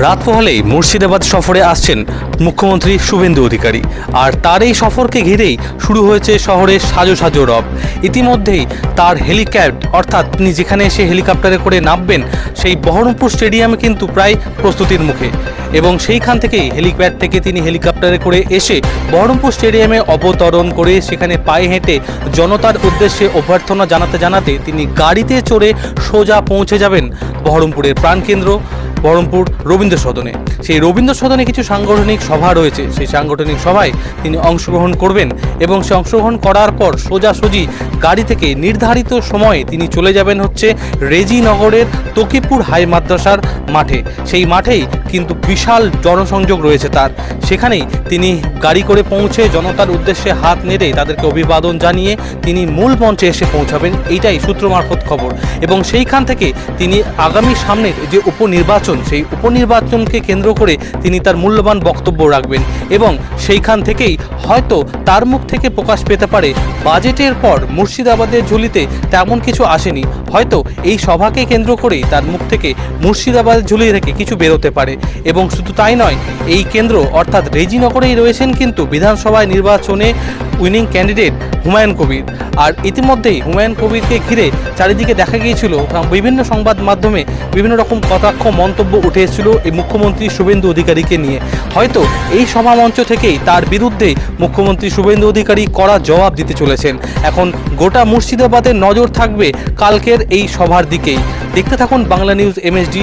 রাত পোহালেই মুর্শিদাবাদ সফরে আসছেন মুখ্যমন্ত্রী শুভেন্দু অধিকারী। আর তার এই সফরকে ঘিরেই শুরু হয়েছে শহরের সাজো সাজো রব। ইতিমধ্যেই তার অর্থাৎ তিনি যেখানে এসে হেলিকপ্টারে করে নামবেন সেই বহরমপুর স্টেডিয়ামে কিন্তু প্রায় প্রস্তুতির মুখে, এবং সেইখান থেকেই হেলিপ্যাড থেকে তিনি হেলিকপ্টারে করে এসে বহরমপুর স্টেডিয়ামে অবতরণ করে সেখানে পায়ে হেঁটে জনতার উদ্দেশ্যে অভ্যর্থনা জানাতে জানাতে তিনি গাড়িতে চড়ে সোজা পৌঁছে যাবেন বহরমপুরের প্রাণকেন্দ্র বহরমপুর রবীন্দ্র সদনে। সেই রবীন্দ্র সদনে কিছু সাংগঠনিক সভা রয়েছে, সেই সাংগঠনিক সভায় তিনি অংশগ্রহণ করবেন এবং সে অংশগ্রহণ করার পর সোজাসুজি গাড়ি থেকে নির্ধারিত সময়ে তিনি চলে যাবেন হচ্ছে রেজিনগরের তকিপুর হাই মাদ্রাসার মাঠে। সেই মাঠেই কিন্তু বিশাল জনসংযোগ রয়েছে তার, সেখানেই তিনি গাড়ি করে পৌঁছে জনতার উদ্দেশ্যে হাত নেড়ে তাদেরকে অভিবাদন জানিয়ে তিনি মূল মঞ্চে এসে পৌঁছাবেন, এইটাই সূত্র মারফত খবর। এবং সেইখান থেকে তিনি আগামী সামনের যে উপনির্বাচন, সেই উপনির্বাচনকে কেন্দ্র করে তিনি তার মূল্যবান বক্তব্য রাখবেন এবং সেইখান থেকেই হয়তো তার মুখ থেকে প্রকাশ পেতে পারে বাজেটের পর মুর্শিদাবাদের ঝুলিতে তেমন কিছু আসেনি, হয়তো এই সভাকে কেন্দ্র করেই তার মুখ থেকে মুর্শিদাবাদের ঝুলি থেকে কিছু বেরোতে পারে। এবং শুধু তাই নয়, এই কেন্দ্র অর্থাৎ রেজিনগরেই রয়েছেন কিন্তু বিধানসভায় নির্বাচনে উইনিং ক্যান্ডিডেট হুমায়ুন কবির। আর ইতিমধ্যেই হুমায়ুন কবিরকে ঘিরে চারিদিকে দেখা গিয়েছিল বিভিন্ন সংবাদ মাধ্যমে বিভিন্ন রকম কটাক্ষ মন্তব্য উঠে এসেছিল এই মুখ্যমন্ত্রী শুভেন্দু অধিকারীকে নিয়ে। হয়তো এই সভা মঞ্চ থেকেই তার বিরুদ্ধে মুখ্যমন্ত্রী শুভেন্দু অধিকারী কড়া জবাব দিতে চলেছেন। এখন গোটা মুর্শিদাবাদের নজর থাকবে কালকের এই সভার দিকেই। দেখতে থাকুন বাংলা নিউজ MSD।